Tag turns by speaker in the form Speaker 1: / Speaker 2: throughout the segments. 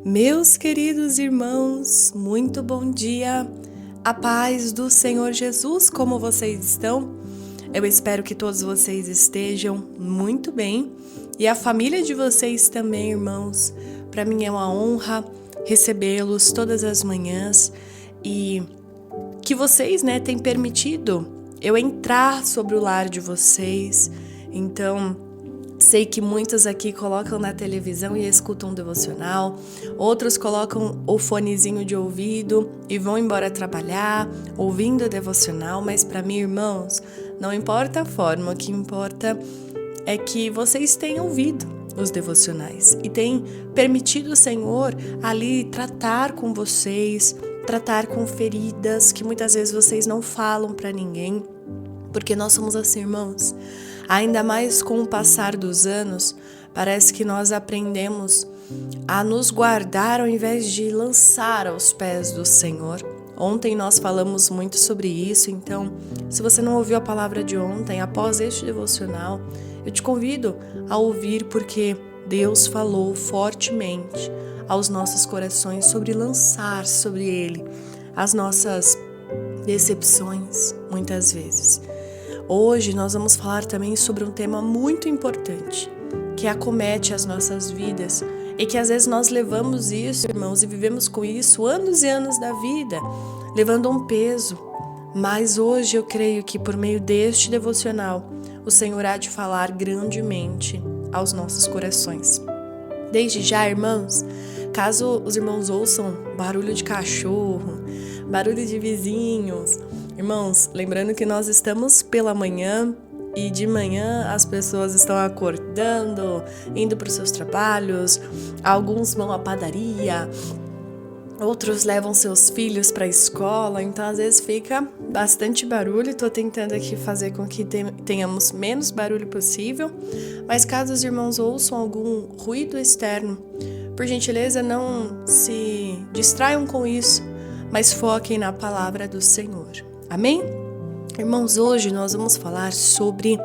Speaker 1: Meus queridos irmãos, muito bom dia. A paz do Senhor Jesus, como vocês estão? Eu espero que todos vocês estejam muito bem e a família de vocês também, irmãos. Para mim é uma honra recebê-los todas as manhãs e que vocês, têm permitido eu entrar sobre o lar de vocês. Então, sei que muitos aqui colocam na televisão e escutam um devocional, outros colocam o fonezinho de ouvido e vão embora trabalhar, ouvindo o devocional, mas para mim, irmãos, não importa a forma, o que importa é que vocês tenham ouvido os devocionais e têm permitido o Senhor ali tratar com vocês, tratar com feridas que muitas vezes vocês não falam para ninguém, porque nós somos assim, irmãos. Ainda mais com o passar dos anos, parece que nós aprendemos a nos guardar ao invés de lançar aos pés do Senhor. Ontem nós falamos muito sobre isso, então, se você não ouviu a palavra de ontem, após este devocional, eu te convido a ouvir, porque Deus falou fortemente aos nossos corações sobre lançar sobre Ele as nossas decepções, muitas vezes. Hoje nós vamos falar também sobre um tema muito importante que acomete as nossas vidas e que às vezes nós levamos isso, irmãos, e vivemos com isso anos e anos da vida, levando um peso. Mas hoje eu creio que por meio deste devocional o Senhor há de falar grandemente aos nossos corações. Desde já, irmãos, caso os irmãos ouçam barulho de cachorro, barulho de vizinhos, irmãos, lembrando que nós estamos pela manhã e de manhã as pessoas estão acordando, indo para os seus trabalhos, alguns vão à padaria, outros levam seus filhos para a escola, então às vezes fica bastante barulho. Estou tentando aqui fazer com que tenhamos menos barulho possível, mas caso os irmãos ouçam algum ruído externo, por gentileza não se distraiam com isso, mas foquem na palavra do Senhor. Amém? Irmãos, hoje nós vamos falar sobre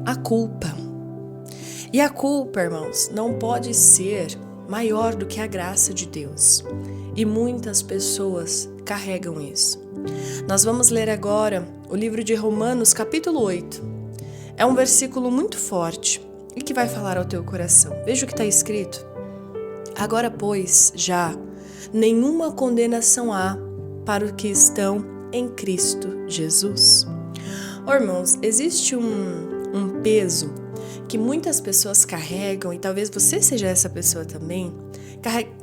Speaker 1: a culpa. E a culpa, irmãos, não pode ser maior do que a graça de Deus. E muitas pessoas carregam isso. Nós vamos ler agora o livro de Romanos, capítulo 8. É um versículo muito forte e que vai falar ao teu coração. Veja o que está escrito. Agora, pois, já nenhuma condenação há para os que estão em Cristo Jesus. Irmãos, existe um peso que muitas pessoas carregam, e talvez você seja essa pessoa também,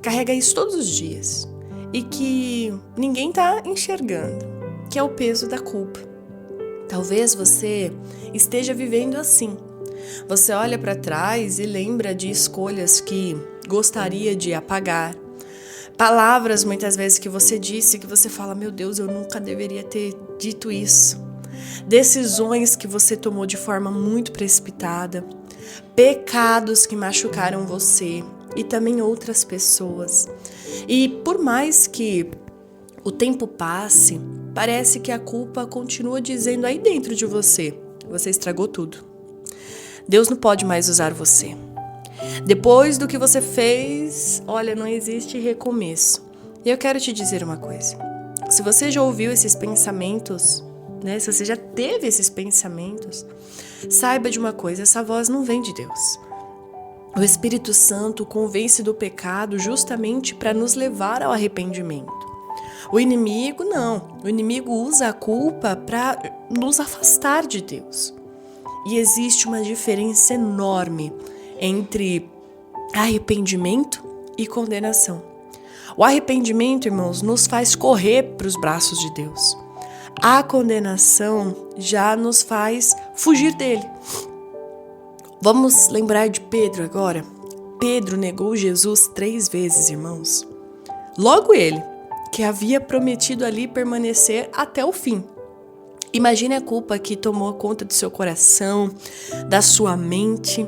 Speaker 1: carrega isso todos os dias e que ninguém está enxergando, que é o peso da culpa. Talvez você esteja vivendo assim. Você olha para trás e lembra de escolhas que gostaria de apagar, palavras muitas vezes que você disse, que você fala, meu Deus, eu nunca deveria ter dito isso. Decisões que você tomou de forma muito precipitada, pecados que machucaram você e também outras pessoas. E por mais que o tempo passe, parece que a culpa continua dizendo aí dentro de você, você estragou tudo. Deus não pode mais usar você. Depois do que você fez, olha, não existe recomeço. E eu quero te dizer uma coisa. Se você já ouviu esses pensamentos, se você já teve esses pensamentos, saiba de uma coisa, essa voz não vem de Deus. O Espírito Santo convence do pecado justamente para nos levar ao arrependimento. O inimigo não. O inimigo usa a culpa para nos afastar de Deus. E existe uma diferença enorme entre arrependimento e condenação. O arrependimento, irmãos, nos faz correr para os braços de Deus. A condenação já nos faz fugir dele. Vamos lembrar de Pedro agora. Pedro negou Jesus 3 vezes, irmãos. Logo ele, que havia prometido ali permanecer até o fim. Imagine a culpa que tomou conta do seu coração, da sua mente.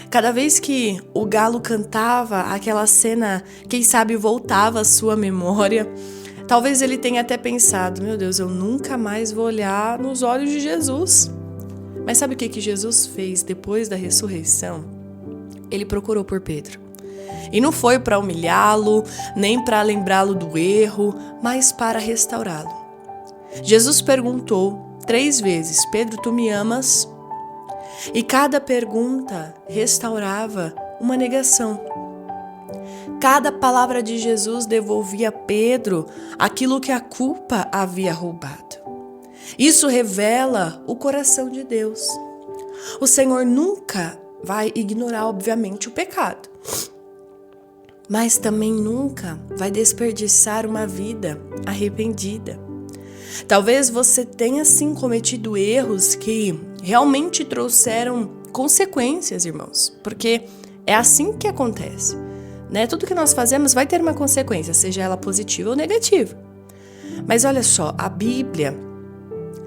Speaker 1: Cada vez que o galo cantava, aquela cena, quem sabe, voltava à sua memória. Talvez ele tenha até pensado, meu Deus, eu nunca mais vou olhar nos olhos de Jesus. Mas sabe o que Jesus fez depois da ressurreição? Ele procurou por Pedro. E não foi para humilhá-lo, nem para lembrá-lo do erro, mas para restaurá-lo. Jesus perguntou 3 vezes: Pedro, tu me amas? E cada pergunta restaurava uma negação. Cada palavra de Jesus devolvia a Pedro aquilo que a culpa havia roubado. Isso revela o coração de Deus. O Senhor nunca vai ignorar, obviamente, o pecado, mas também nunca vai desperdiçar uma vida arrependida. Talvez você tenha sim cometido erros que realmente trouxeram consequências, irmãos, porque é assim que acontece, né? Tudo que nós fazemos vai ter uma consequência, seja ela positiva ou negativa. Mas olha só, a Bíblia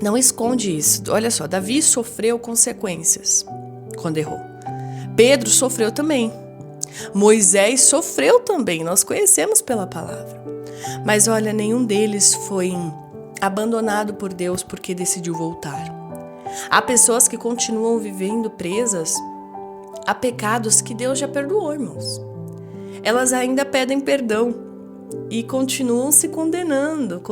Speaker 1: não esconde isso. Olha só, Davi sofreu consequências quando errou. Pedro sofreu também. Moisés sofreu também, nós conhecemos pela palavra. Mas olha, nenhum deles foi abandonado por Deus porque decidiu voltar. Há pessoas que continuam vivendo presas a pecados que Deus já perdoou, irmãos. Elas ainda pedem perdão e continuam se condenando,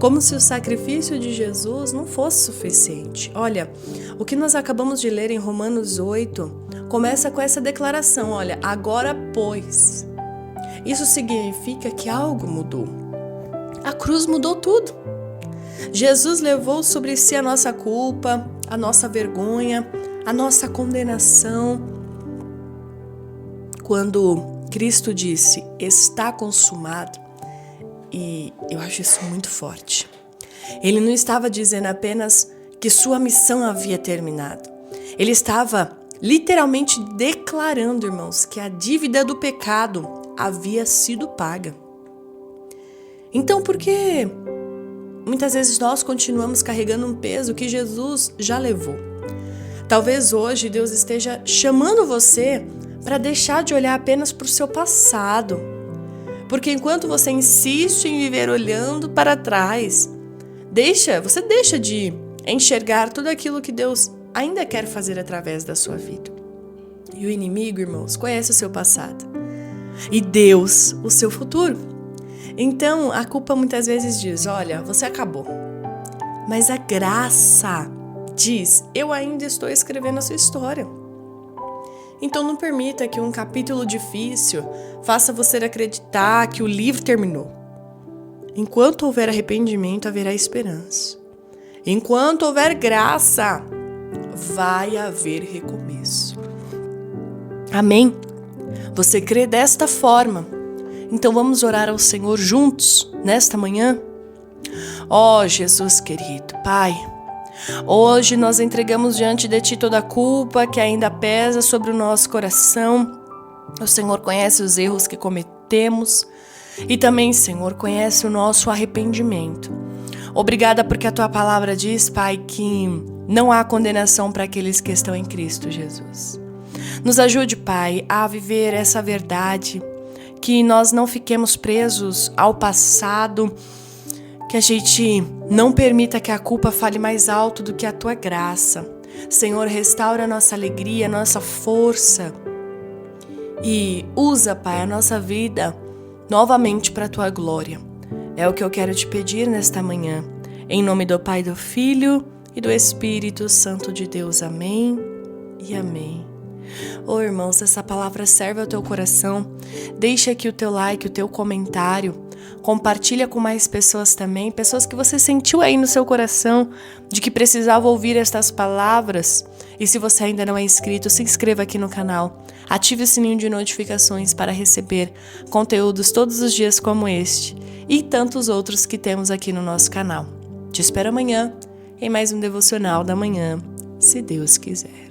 Speaker 1: como se o sacrifício de Jesus não fosse suficiente. Olha, o que nós acabamos de ler em Romanos 8 começa com essa declaração, olha, agora pois. Isso significa que algo mudou. A cruz mudou tudo. Jesus levou sobre si a nossa culpa, a nossa vergonha, a nossa condenação. Quando Cristo disse, está consumado, e eu acho isso muito forte. Ele não estava dizendo apenas que sua missão havia terminado. Ele estava literalmente declarando, irmãos, que a dívida do pecado havia sido paga. Então, por que muitas vezes nós continuamos carregando um peso que Jesus já levou? Talvez hoje Deus esteja chamando você para deixar de olhar apenas para o seu passado. Porque enquanto você insiste em viver olhando para trás, você deixa de enxergar tudo aquilo que Deus ainda quer fazer através da sua vida. E o inimigo, irmãos, conhece o seu passado. E Deus, o seu futuro. Então, a culpa muitas vezes diz, olha, você acabou. Mas a graça diz, eu ainda estou escrevendo a sua história. Então não permita que um capítulo difícil faça você acreditar que o livro terminou. Enquanto houver arrependimento, haverá esperança. Enquanto houver graça, vai haver recomeço. Amém? Você crê desta forma? Então vamos orar ao Senhor juntos, nesta manhã? Ó Jesus querido, Pai, hoje nós entregamos diante de Ti toda a culpa que ainda pesa sobre o nosso coração. O Senhor conhece os erros que cometemos e também, Senhor, conhece o nosso arrependimento. Obrigada porque a Tua palavra diz, Pai, que não há condenação para aqueles que estão em Cristo Jesus. Nos ajude, Pai, a viver essa verdade, que nós não fiquemos presos ao passado, que a gente não permita que a culpa fale mais alto do que a Tua graça. Senhor, restaura a nossa alegria, a nossa força e usa, Pai, a nossa vida novamente para a Tua glória. É o que eu quero te pedir nesta manhã. Em nome do Pai, do Filho e do Espírito Santo de Deus. Amém e amém. Ô irmãos, se essa palavra serve ao teu coração, deixa aqui o teu like, o teu comentário, compartilha com mais pessoas também, pessoas que você sentiu aí no seu coração de que precisava ouvir estas palavras. E se você ainda não é inscrito, se inscreva aqui no canal, ative o sininho de notificações para receber conteúdos todos os dias como este e tantos outros que temos aqui no nosso canal. Te espero amanhã em mais um Devocional da Manhã, se Deus quiser.